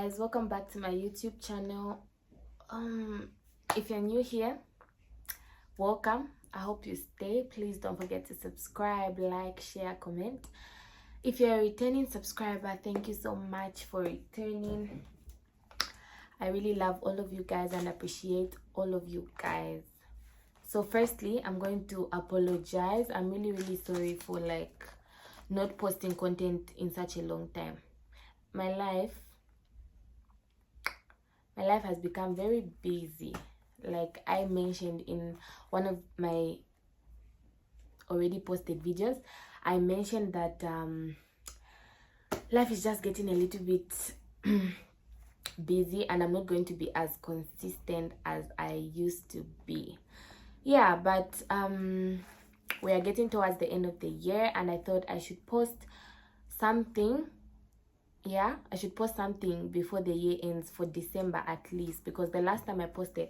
guys, welcome back to my YouTube channel. If you're new here, welcome. I hope you stay. Please don't forget to subscribe, like, share, comment. If you're a returning subscriber, thank you so much for returning. I really love all of you guys and appreciate all of you guys. So firstly, I'm going to apologize. I'm really sorry for not posting content in such a long time. My life has become very busy. Like I mentioned in one of my already posted videos, I mentioned that life is just getting a little bit busy and I'm not going to be as consistent as I used to be. Yeah, but we are getting towards the end of the year and I thought I should post something. Yeah, I should post something before the year ends, for December at least, because the last time I posted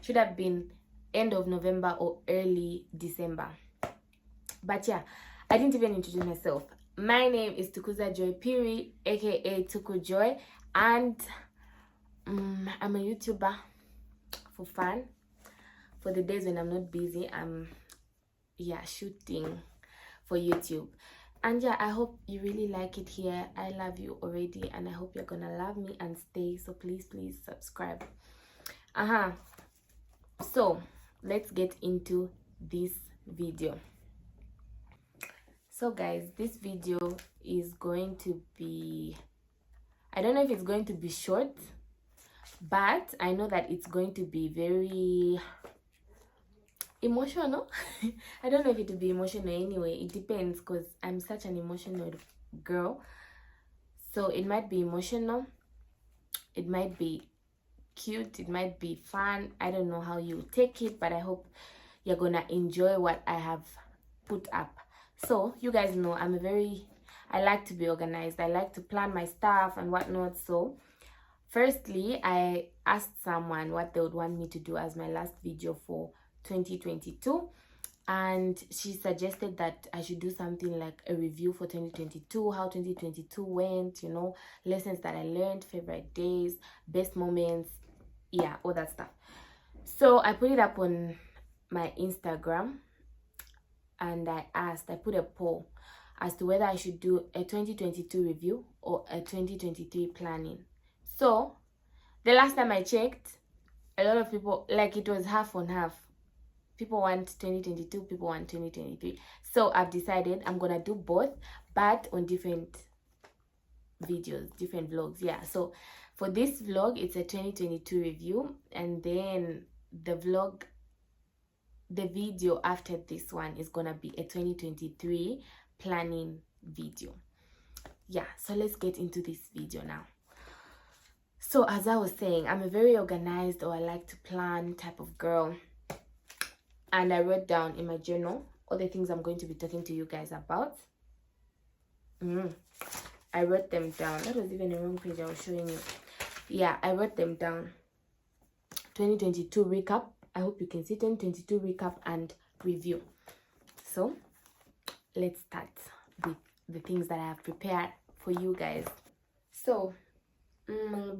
should have been end of November or early December. But yeah, I didn't even introduce myself. My name is Tukuza Joy Piri, aka Tuku Joy, and I'm a YouTuber for fun. For the days when I'm not busy, I'm shooting for YouTube. And yeah, I hope you really like it here. I love you already and I hope you're gonna love me and stay. So please subscribe. So let's get into this video. So guys, this video is going to be, I don't know if it's going to be short, but I know that it's going to be very emotional. I don't know if it will be emotional anyway. It depends, because I'm such an emotional girl. So it might be emotional, it might be cute, it might be fun. I don't know how you take it, but I hope you're gonna enjoy what I have put up. So you guys know I like to be organized. I like to plan my stuff and whatnot. So firstly, I asked someone what they would want me to do as my last video for 2022, and she suggested that I should do something like a review for 2022, how 2022 went, lessons that I learned, favorite days, best moments, yeah, all that stuff. So I put it up on my Instagram and I put a poll as to whether I should do a 2022 review or a 2023 planning. So the last time I checked, a lot of people, it was half on half. People want 2022, people want 2023. So I've decided I'm gonna do both, but on different videos, different vlogs. Yeah, so for this vlog, it's a 2022 review, and then the video after this one is gonna be a 2023 planning video. Yeah, so let's get into this video now. So as I was saying, I'm a very organized, or I like to plan type of girl. And I wrote down in my journal all the things I'm going to be talking to you guys about. I wrote them down. That was even the wrong page I was showing you. Yeah, I wrote them down. 2022 recap. I hope you can see 2022 recap and review. So let's start with the things that I have prepared for you guys. So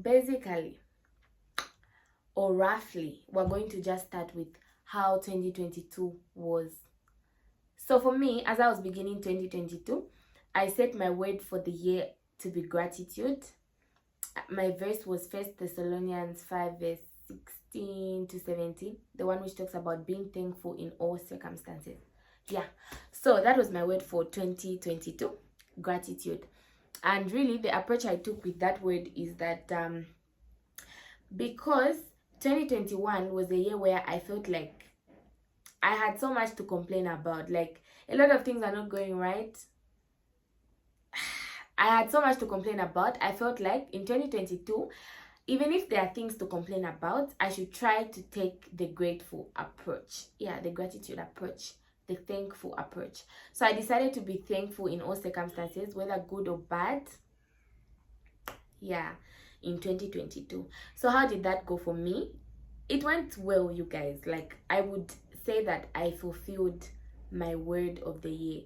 basically, or roughly, we're going to just start with how 2022 was. So for me, as I was beginning 2022, I set my word for the year to be gratitude. My verse was 1 Thessalonians 5 verse 16 to 17, the one which talks about being thankful in all circumstances. Yeah, so that was my word for 2022, gratitude. And really the approach I took with that word is that because 2021 was a year where I felt like I had so much to complain about. Like, a lot of things are not going right. I had so much to complain about. I felt like in 2022, even if there are things to complain about, I should try to take the grateful approach. Yeah, the gratitude approach, the thankful approach. So I decided to be thankful in all circumstances, whether good or bad. Yeah, in 2022. So how did that go for me? It went well, you guys. Like, I would say that I fulfilled my word of the year.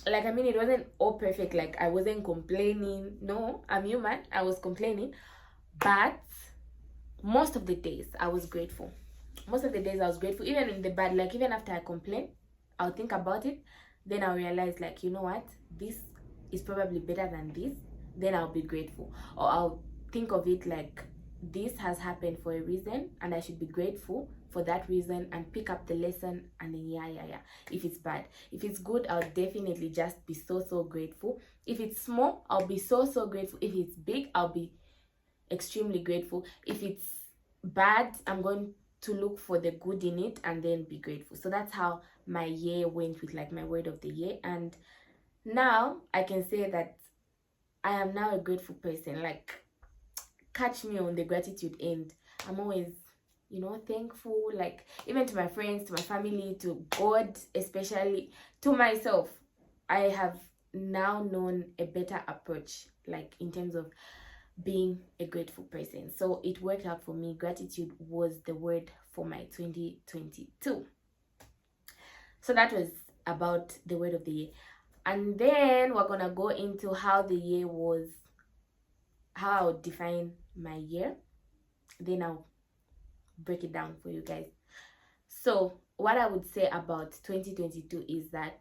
like, I mean, it wasn't all perfect. Like, I wasn't complaining. No, I'm human. I was complaining. But most of the days, I was grateful. Most of the days, I was grateful. Even in the bad, like, even after I complain, I'll think about it. Then I'll realize, like, you know what? This is probably better than this. Then I'll be grateful. Or I'll think of it like, this has happened for a reason, and I should be grateful for that reason and pick up the lesson. And then yeah, if it's bad, if it's good, I'll definitely just be so grateful. If it's small, I'll be so grateful. If it's big, I'll be extremely grateful. If it's bad, I'm going to look for the good in it and then be grateful. So that's how my year went with like my word of the year. And now I can say that I am now a grateful person. Like, catch me on the gratitude end. I'm always, you know, thankful, like, even to my friends, to my family, to God, especially to myself. I have now known a better approach, like, in terms of being a grateful person. So it worked out for me. Gratitude was the word for my 2022. So that was about the word of the year. And then we're gonna go into how the year was, how I would define my year. Then I'll break it down for you guys. So what I would say about 2022 is that,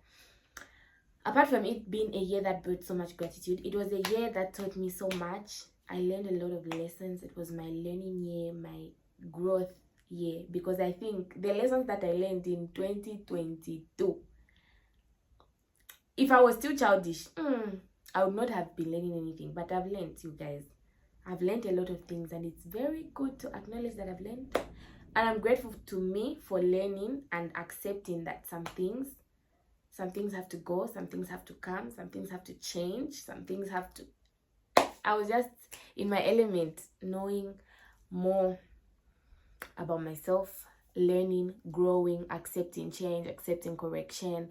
apart from it being a year that brought so much gratitude, it was a year that taught me so much. I learned a lot of lessons. It was my learning year, my growth year, because I think the lessons that I learned in 2022, if I was still childish, I would not have been learning anything. But I've learned, you guys. I've learned a lot of things, and it's very good to acknowledge that I've learned. And I'm grateful to me for learning and accepting that some things have to go, some things have to come, some things have to change, some things have to... I was just in my element, knowing more about myself, learning, growing, accepting change, accepting correction,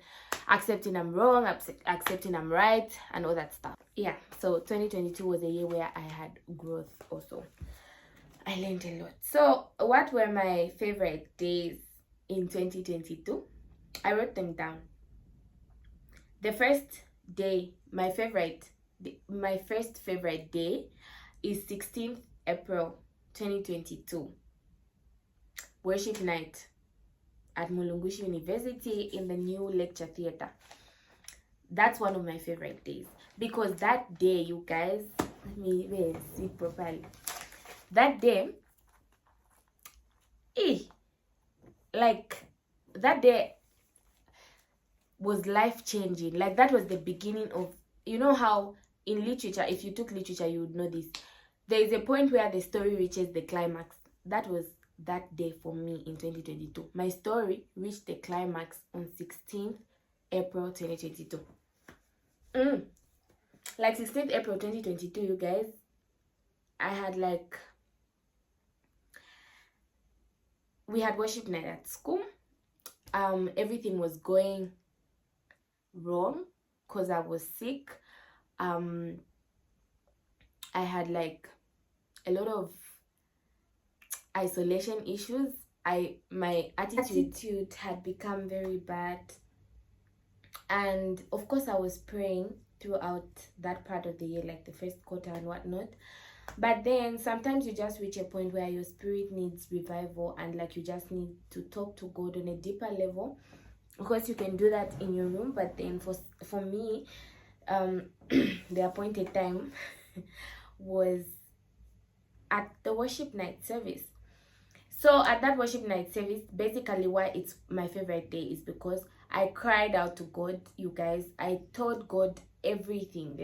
accepting I'm wrong, accepting I'm right, and all that stuff. Yeah, so 2022 was a year where I had growth also. I learned a lot. So what were my favorite days in 2022? I wrote them down. The first day, my first favorite day is 16th April 2022. Worship night at Mulungushi University in the new lecture theater. That's one of my favorite days, because that day, you guys, let me see properly. That day, that day was life-changing. Like, that was the beginning of, you know how in literature, if you took literature, you would know this. There is a point where the story reaches the climax. That was that day for me in 2022. My story reached the climax on 16th April 2022. Like 16th April 2022, you guys, I had we had worship night at school. Everything was going wrong because I was sick. I had a lot of isolation issues. My attitude had become very bad, and of course I was praying throughout that part of the year, like the first quarter and whatnot. But then sometimes you just reach a point where your spirit needs revival, and you just need to talk to God on a deeper level. Of course you can do that in your room, but then for me, the appointed time was at the worship night service. So at that worship night service, basically why it's my favorite day is because I cried out to God, you guys. I told God everything.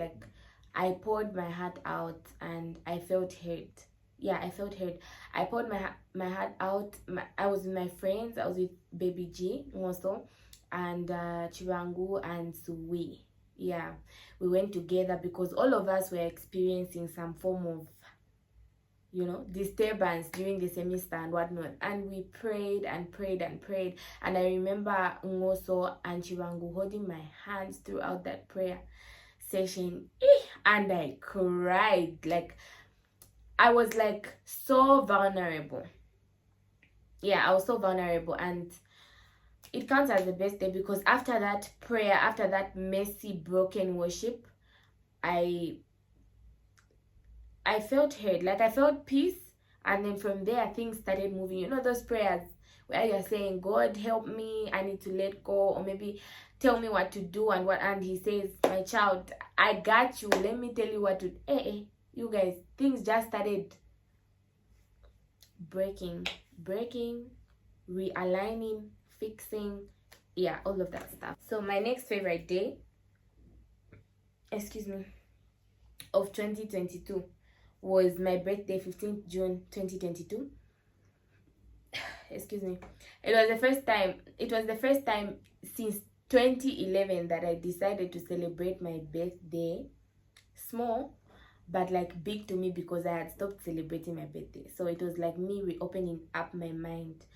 I poured my heart out, and I felt hurt. Yeah, I felt hurt. I poured my heart out. I was with my friends. I was with Baby G also, and Chirangu and Suwi. Yeah, we went together because all of us were experiencing some form of, disturbance during the semester and whatnot. And we prayed and prayed and prayed. And I remember Ngoso and Chirangu holding my hands throughout that prayer session, and I cried. I was so vulnerable. Yeah, I was so vulnerable, and it counts as the best day because after that prayer, after that messy broken worship, I felt heard, like I felt peace. And then from there things started moving. You know those prayers where you're saying, God help me, I need to let go, or maybe tell me what to do, and he says, my child, I got you, let me tell you what to do. You guys, things just started breaking, realigning, fixing, yeah, all of that stuff. So my next favorite day, of 2022 was my birthday, 15th June 2022. Excuse me. It was the first time since 2011 that I decided to celebrate my birthday. Small, but like big to me because I had stopped celebrating my birthday. So it was like me reopening up my mind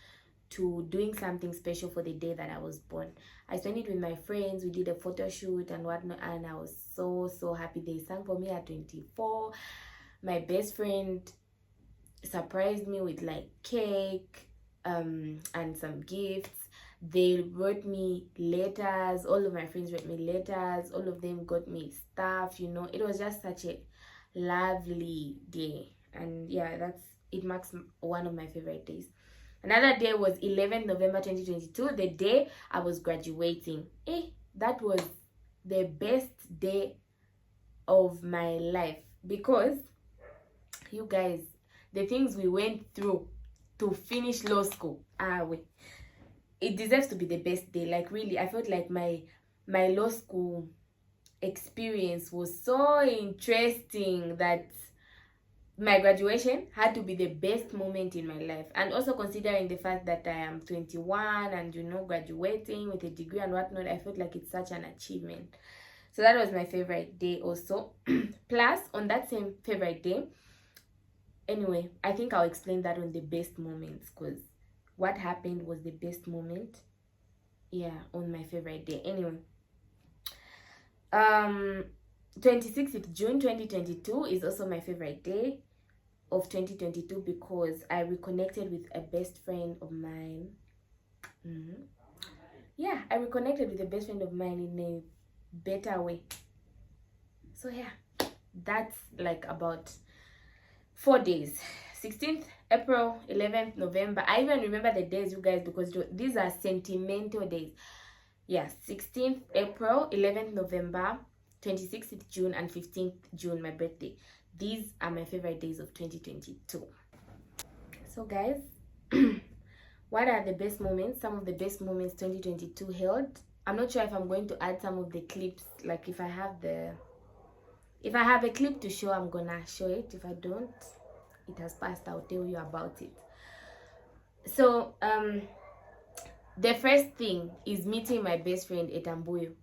to doing something special for the day that I was born. I spent it with my friends. We did a photo shoot and whatnot, and I was so happy. They sang for me at 24. My best friend surprised me with like cake and some gifts. They wrote me letters. All of my friends wrote me letters. All of them got me stuff, you know. It was just such a lovely day, and yeah, it marks one of my favorite days. Another day was 11th November 2022, the day I was graduating. That was the best day of my life because, you guys, the things we went through to finish law school, it deserves to be the best day. Like really, I felt like my law school experience was so interesting that my graduation had to be the best moment in my life. And also considering the fact that I am 21 and, you know, graduating with a degree and whatnot, I felt like it's such an achievement. So that was my favorite day also. Plus, on that same favorite day, anyway, I think I'll explain that on the best moments, because what happened was the best moment, yeah, on my favorite day. Anyway, 26th June 2022 is also my favorite day of 2022 because I reconnected with a best friend of mine. Yeah, I reconnected with a best friend of mine in a better way. So yeah, that's like about 4 days. 16th April, 11th November. I even remember the days, you guys, because these are sentimental days. Yeah, 16th April, 11th November, 26th June, and 15th June, my birthday. These are my favorite days of 2022. So guys, what are the best moments? Some of the best moments 2022 held. I'm not sure if I'm going to add some of the clips. Like if I have a clip to show, I'm gonna show it. If I don't, it has passed. I'll tell you about it. So the first thing is meeting my best friend Etambuyo.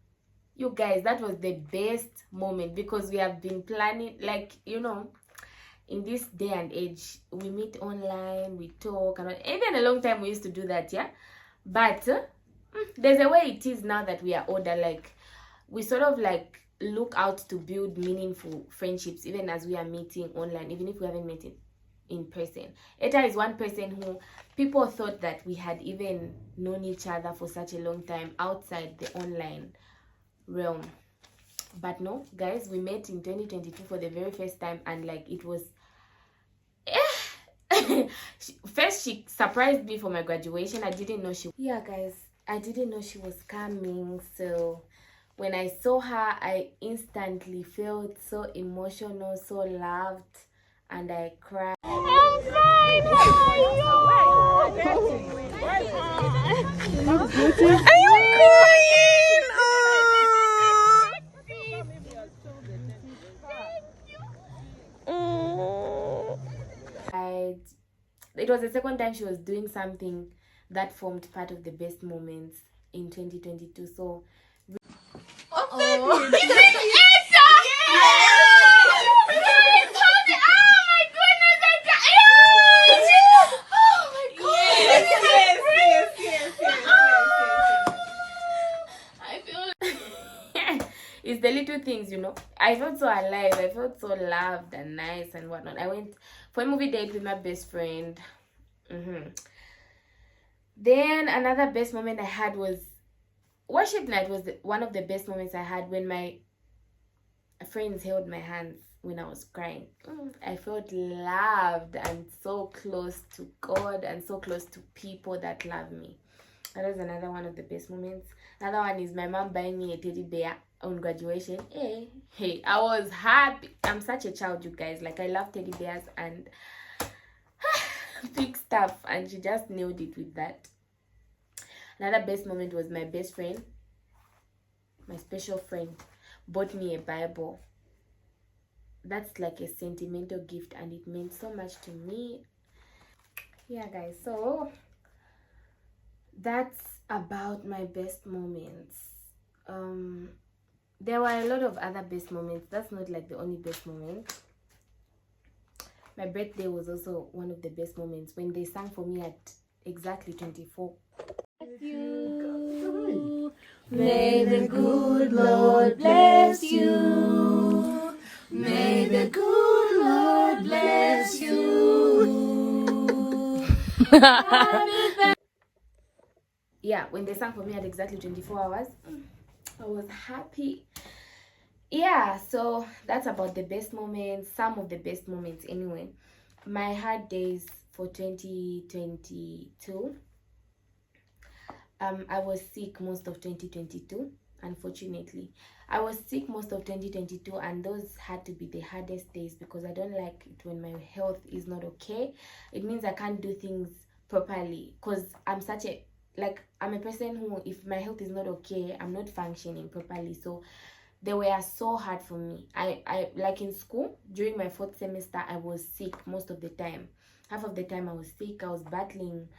You guys, that was the best moment because we have been planning, like, you know, in this day and age, we meet online, we talk, and even a long time we used to do that, yeah. But there's a way it is now that we are older. Like we sort of like look out to build meaningful friendships even as we are meeting online, even if we haven't met in person. Eta is one person who people thought that we had even known each other for such a long time outside the online realm. But no, guys, we met in 2022 for the very first time, and like it was first she surprised me for my graduation. I didn't know she was coming. So when I saw her, I instantly felt so emotional, so loved, and I cried. Are you crying? It was the second time she was doing something that formed part of the best moments in 2022. So it's the little things, you know. I felt so alive, I felt so loved and nice and whatnot. I went for a movie date with my best friend. Then another best moment I had was worship night. Was one of the best moments I had when my friends held my hands when I was crying. I felt loved and so close to God and so close to people that love me. That was another one of the best moments. Another one is my mom buying me a teddy bear on graduation. Hey, I was happy. I'm such a child, you guys. Like, I love teddy bears and big stuff, and she just nailed it with that. Another best moment was my best friend, my special friend, bought me a Bible. That's like a sentimental gift, and it meant so much to me. Yeah, guys, so that's about my best moments. There were a lot of other best moments. That's not like the only best moment. My birthday was also one of the best moments when they sang for me at exactly 24. You. May the good Lord bless you. May the good Lord bless you. Yeah, when they sang for me at exactly 24 hours, I was happy. Yeah, so that's about the best moments, some of the best moments anyway. My hard days for 2022. I was sick most of 2022, unfortunately. I was sick most of 2022, and those had to be the hardest days because I don't like it when my health is not okay. It means I can't do things properly because I'm a person who, if my health is not okay, I'm not functioning properly. So they were so hard for me. I like in school during my 4th semester, I was sick most of the time. Half of the time I was sick. I was battling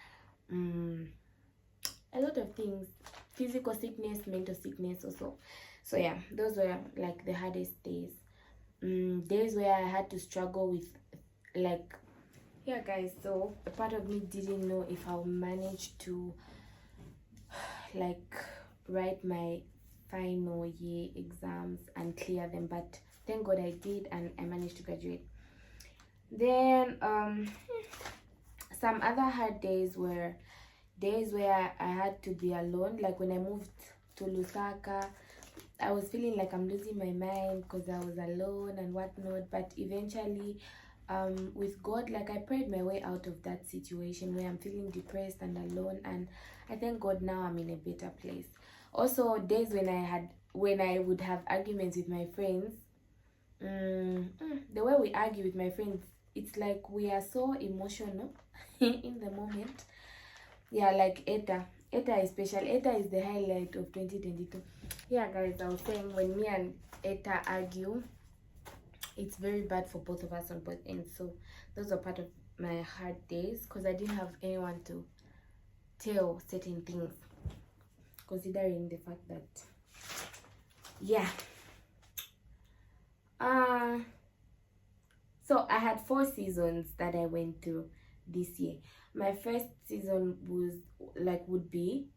a lot of things, physical sickness, mental sickness also. So yeah, those were like the hardest days. Days where I had to struggle with, like, yeah, guys. So a part of me didn't know if I'll manage to like write my final year exams and clear them, but thank God I did, and I managed to graduate. Then some other hard days were days where I had to be alone. Like when I moved to Lusaka, I was feeling like I'm losing my mind because I was alone and whatnot. But eventually, with God, like I prayed my way out of that situation where I'm feeling depressed and alone, and I thank God now I'm in a better place. Also, days when I would have arguments with my friends. The way we argue with my friends, it's like we are so emotional in the moment. Yeah, like Eta especially. Eta is the highlight of 2022. Yeah, guys, I was saying when me and Eta argue, it's very bad for both of us on both ends. So those are part of my hard days because I didn't have anyone to tell certain things, considering the fact that, yeah. So I had 4 seasons that I went through this year. My first season would be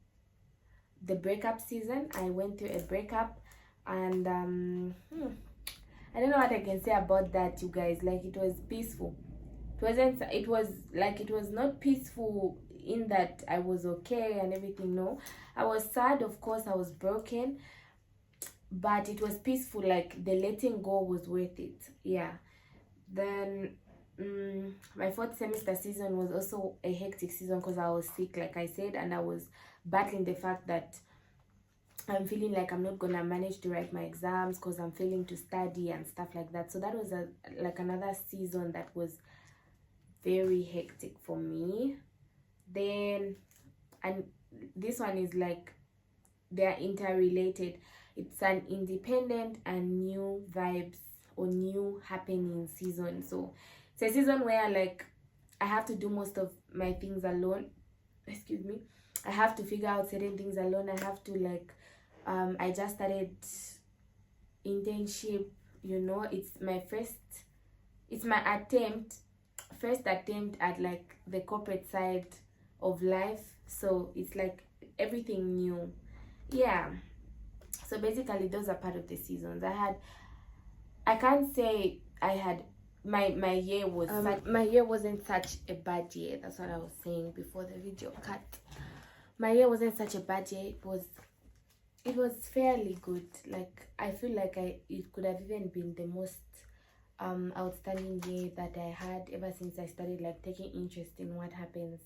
the breakup season. I went through a breakup, and I don't know what I can say about that, you guys. Like, it was peaceful. It was not peaceful in that I was okay and everything. No, I was sad, of course. I was broken, but it was peaceful. Like, the letting go was worth it. Yeah. Then my 4th semester season was also a hectic season because I was sick, like I said, and I was battling the fact that I'm feeling like I'm not gonna manage to write my exams because I'm failing to study and stuff like that. So that was another season that was very hectic for me. Then, and this one is like, they're interrelated. It's an independent and new vibes or new happening season. So it's a season where, like, I have to do most of my things alone. Excuse me. I have to figure out certain things alone. I have to, like, I just started internship, it's my first attempt at, like, the corporate side of life. So it's like everything new. Yeah. So basically those are part of the seasons. I can't say I had my year was my year wasn't such a bad year. That's what I was saying before the video cut. my year wasn't such a bad year. It was fairly good. Like, I feel like it could have even been the most outstanding year that I had ever since I started like taking interest in what happens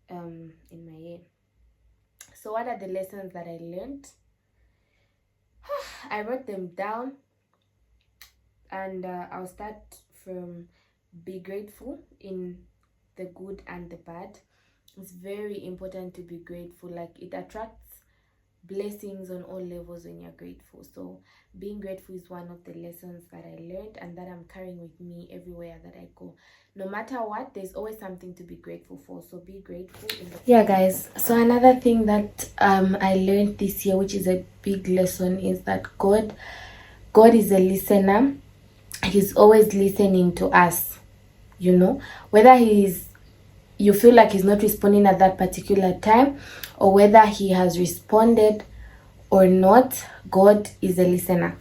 in my year. So what are the lessons that I learned? I wrote them down, and I'll start from be grateful in the good and the bad. It's very important to be grateful. Like, it attracts blessings on all levels when you're grateful. So being grateful is one of the lessons that I learned and that I'm carrying with me everywhere that I go. No matter what, there's always something to be grateful for. So be grateful. Yeah, guys, so another thing that I learned this year, which is a big lesson, is that God is a listener. He's always listening to us, you know, whether you feel like he's not responding at that particular time, or whether he has responded or not, God is a listener.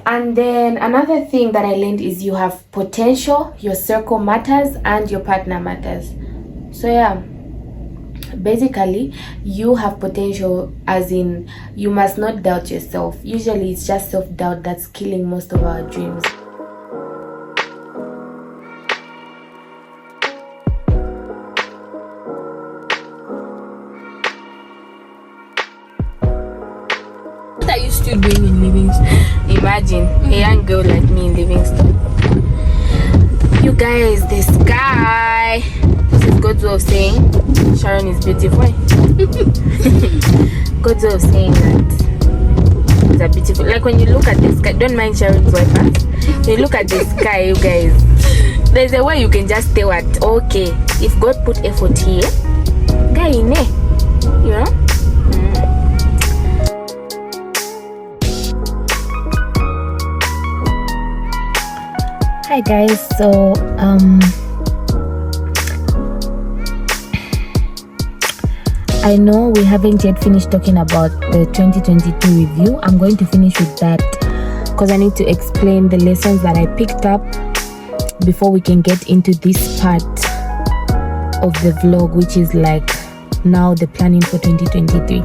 And then another thing that I learned is you have potential, your circle matters, and your partner matters. So yeah, basically you have potential, as in you must not doubt yourself. Usually it's just self-doubt that's killing most of our dreams. What are you still doing in Livingston? Imagine a young girl like me in Livingston. You guys, the sky. This is God's way of saying Sharon is beautiful. God's way of saying that it's a beautiful. Like, when you look at the sky, don't mind Sharon's wife, huh? When you look at the sky, you guys, there's a way you can just tell what, okay, if God put effort here, guy in there, you know. Hi guys, so I know we haven't yet finished talking about the 2022 review. I'm going to finish with that because I need to explain the lessons that I picked up before we can get into this part of the vlog, which is like now the planning for 2023.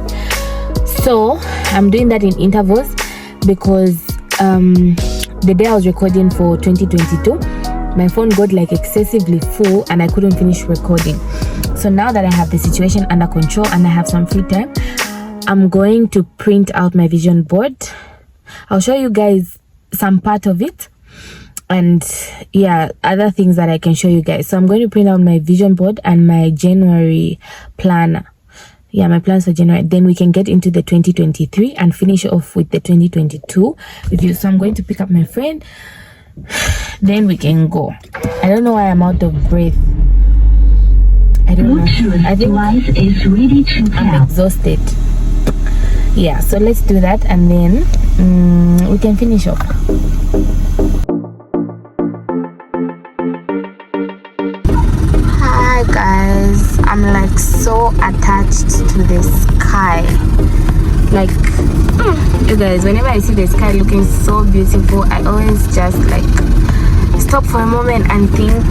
So I'm doing that in intervals because the day I was recording for 2022, my phone got like excessively full and I couldn't finish recording. So now that I have the situation under control and I have some free time, I'm going to print out my vision board. I'll show you guys some part of it, and yeah, other things that I can show you guys. So I'm going to print out my vision board and my January planner. Yeah, my plans for January. Then we can get into the 2023 and finish off with the 2022 review. So I'm going to pick up my friend, then we can go. I don't know why I'm out of breath. I don't know. I think is ready to I'm exhausted. Yeah, so let's do that and then we can finish up. Hi guys, I'm like so attached to the sky. Like, you guys, whenever I see the sky looking so beautiful, I always just like stop for a moment and think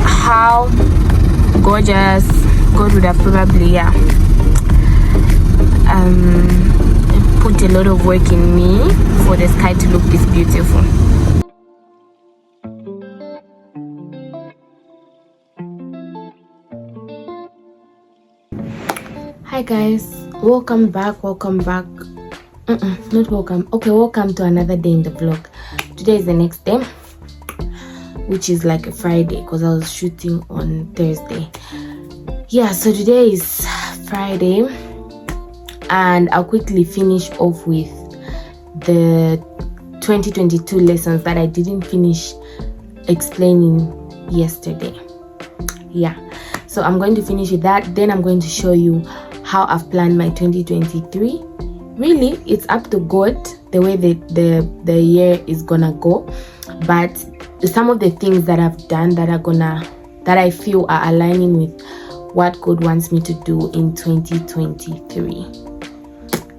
how gorgeous God would have probably put a lot of work in me for the sky to look this beautiful. Hi guys, welcome back. Not welcome. Okay, welcome to another day in the vlog. Today is the next day, which is like a Friday because I was shooting on Thursday. Yeah, so today is Friday and I'll quickly finish off with the 2022 lessons that I didn't finish explaining yesterday. Yeah, so I'm going to finish with that. Then I'm going to show you how I've planned my 2023. Really, it's up to God the way the year is gonna go, but some of the things that I've done that I feel are aligning with what God wants me to do in 2023.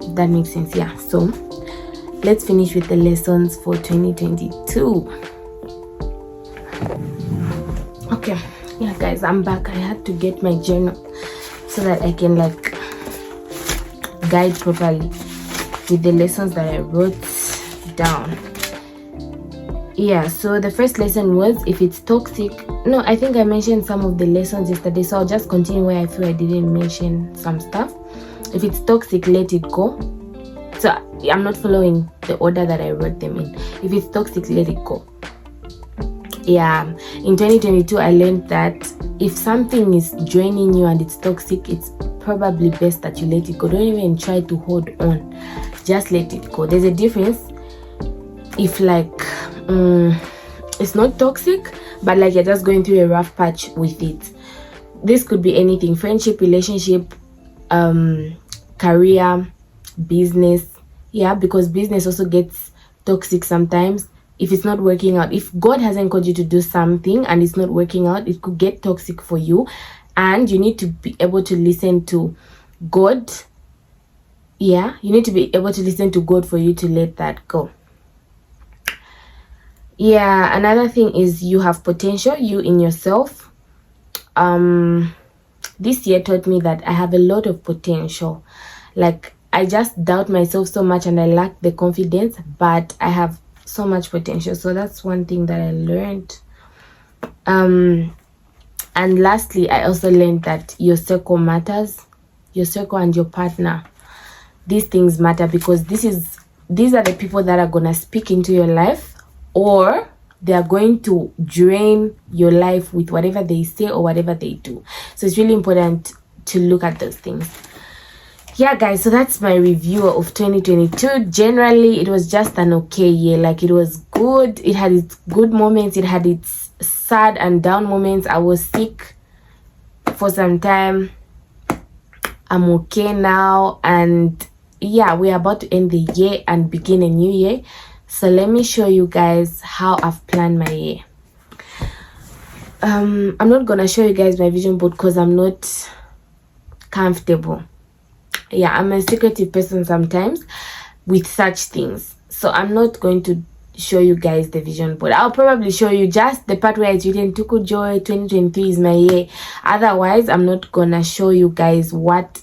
If that makes sense. Yeah, so let's finish with the lessons for 2022. Okay, yeah guys, I'm back. I had to get my journal so that I can like guide properly with the lessons that I wrote down. Yeah, so the first lesson was, if it's toxic, no, I think I mentioned some of the lessons yesterday, so I'll just continue where I feel I didn't mention some stuff. If it's toxic, let it go. So I'm not following the order that I wrote them in. If it's toxic, let it go. Yeah, in 2022 I learned that if something is draining you and it's toxic, it's probably best that you let it go. Don't even try to hold on, just let it go. There's a difference if like it's not toxic, but like you're just going through a rough patch with it. This could be anything: friendship, relationship, career, business. Yeah, because business also gets toxic sometimes. If it's not working out, if God hasn't called you to do something and it's not working out, it could get toxic for you, and you need to be able to listen to God. Yeah, you need to be able to listen to God for you to let that go. Yeah, another thing is you have potential, you in yourself. This year taught me that I have a lot of potential. Like, I just doubt myself so much and I lack the confidence, but I have so much potential. So that's one thing that I learned. And lastly, I also learned that your circle matters. Your circle and your partner, these things matter, because these are the people that are gonna speak into your life, or they are going to drain your life with whatever they say or whatever they do. So it's really important to look at those things. Yeah, guys, so that's my review of 2022. Generally, it was just an okay year. Like, it was good. It had its good moments. It had its sad and down moments. I was sick for some time. I'm okay now. And yeah, we're about to end the year and begin a new year. So let me show you guys how I've planned my year. I'm not gonna show you guys my vision board because I'm not comfortable. Yeah, I'm a secretive person sometimes with such things, so I'm not going to show you guys the vision board. I'll probably show you just the part where it's written Tuku Joy 2023 is my year. Otherwise, I'm not gonna show you guys what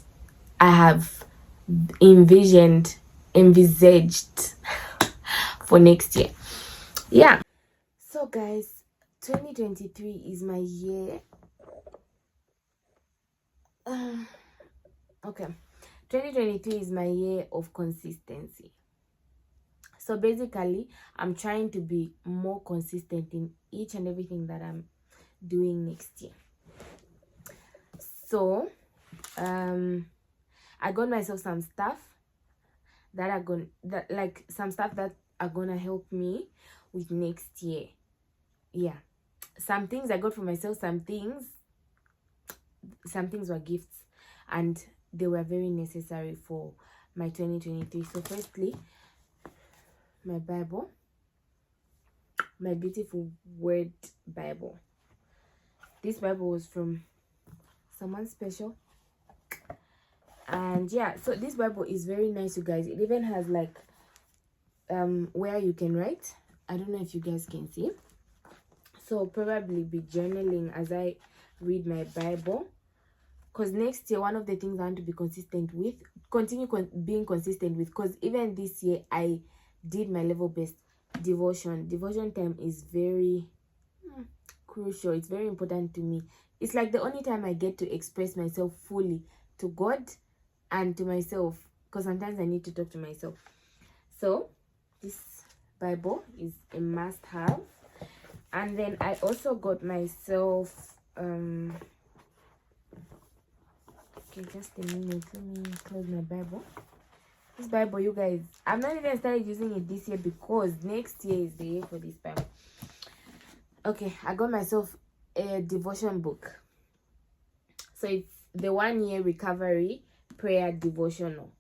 I have envisaged for next year. Yeah, so guys, 2023 is my year. Okay, 2023 is my year of consistency. So basically, I'm trying to be more consistent in each and everything that I'm doing next year. So I got myself some stuff that are gonna help me with next year. Yeah, some things I got for myself, some things were gifts, and they were very necessary for my 2023. So firstly, my Bible, my beautiful word Bible. This Bible was from someone special, and yeah, so this Bible is very nice, you guys. It even has like where you can write. I don't know if you guys can see. So I'll probably be journaling as I read my Bible, because next year, one of the things I want to be consistent with, being consistent with, because even this year I did my level best devotion time is very crucial. It's very important to me. It's like the only time I get to express myself fully to God and to myself, because sometimes I need to talk to myself. So this Bible is a must-have. And then I also got myself okay, just a minute, let me close my Bible. This Bible, you guys, I've not even started using it this year because next year is the year for this Bible. Okay, I got myself a devotion book. So it's the 1 year recovery prayer devotional.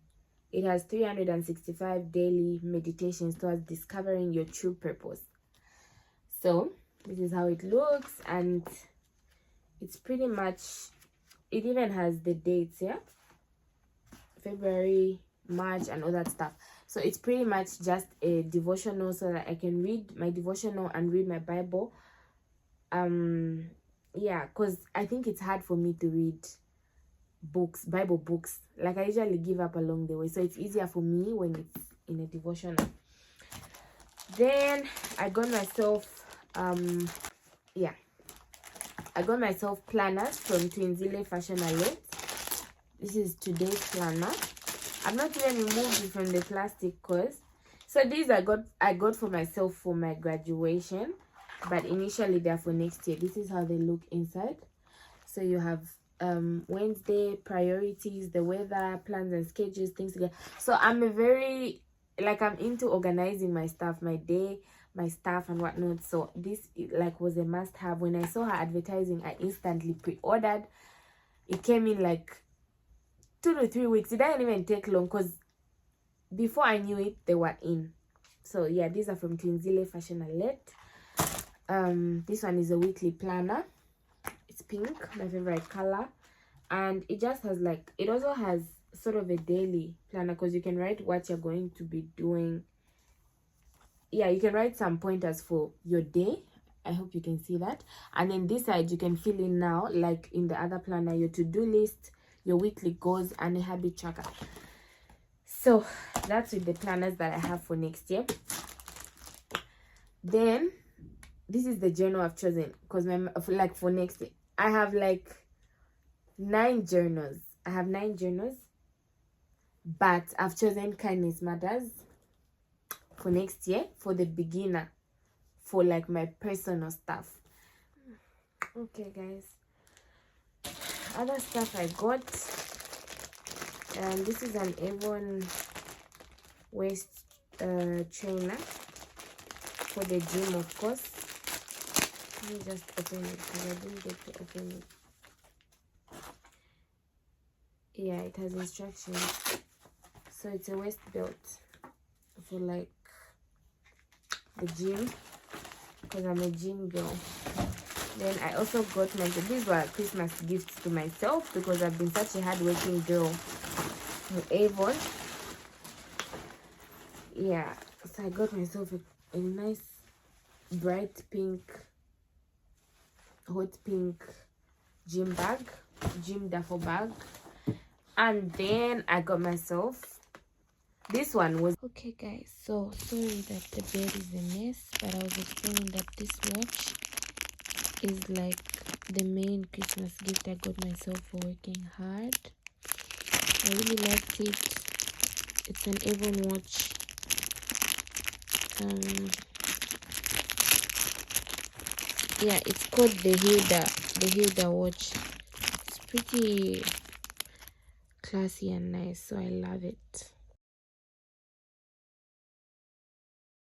It has 365 daily meditations towards discovering your true purpose. So this is how it looks, and it's pretty much, it even has the dates, yeah, February, March, and all that stuff. So it's pretty much just a devotional so that I can read my devotional and read my Bible. Yeah, because I think it's hard for me to read books, Bible books. Like I usually give up along the way, so it's easier for me when it's in a devotional. Then I got myself I got myself planners from Twinzile Fashion Alert. This is today's planner. I've not even removed it from the plastic course. So these I got for myself for my graduation, but initially they're for next year. This is how they look inside. So you have Wednesday, priorities, the weather, plans and schedules, things together. So I'm I'm into organizing my stuff, my day, my stuff and whatnot. So this like was a must have. When I saw her advertising, I instantly pre-ordered. It came in like 2 to 3 weeks. It didn't even take long because before I knew it, they were in. So yeah, these are from Twinzile Fashion Alert. This one is a weekly planner. It's pink, my favorite color, and it just has like, it also has sort of a daily planner because you can write what you're going to be doing. Yeah, you can write some pointers for your day. I hope you can see that. And then this side you can fill in now, like in the other planner, your to-do list, your weekly goals, and a habit tracker. So that's with the planners that I have for next year. Then this is the journal I've chosen because like for next year I have like 9 journals. I have 9 journals, but I've chosen Kindness Matters for next year for the beginner, for like my personal stuff. Okay guys, other stuff I got, this is an Avon waist trainer for the gym, of course. Let me just open it because I didn't get to open it. Yeah, it has instructions. So it's a waist belt for like the gym because I'm a gym girl. Then I also got these were Christmas gifts to myself because I've been such a hardworking girl from Avon. Yeah, so I got myself a nice bright pink, hot pink gym duffel bag. And then I got myself, this one was, okay guys, so sorry that the bed is a mess, but I was explaining that this watch is like the main Christmas gift I got myself for working hard. I really liked it. It's an Avon watch. Yeah, it's called the Hilda watch. It's pretty classy and nice, so I love it.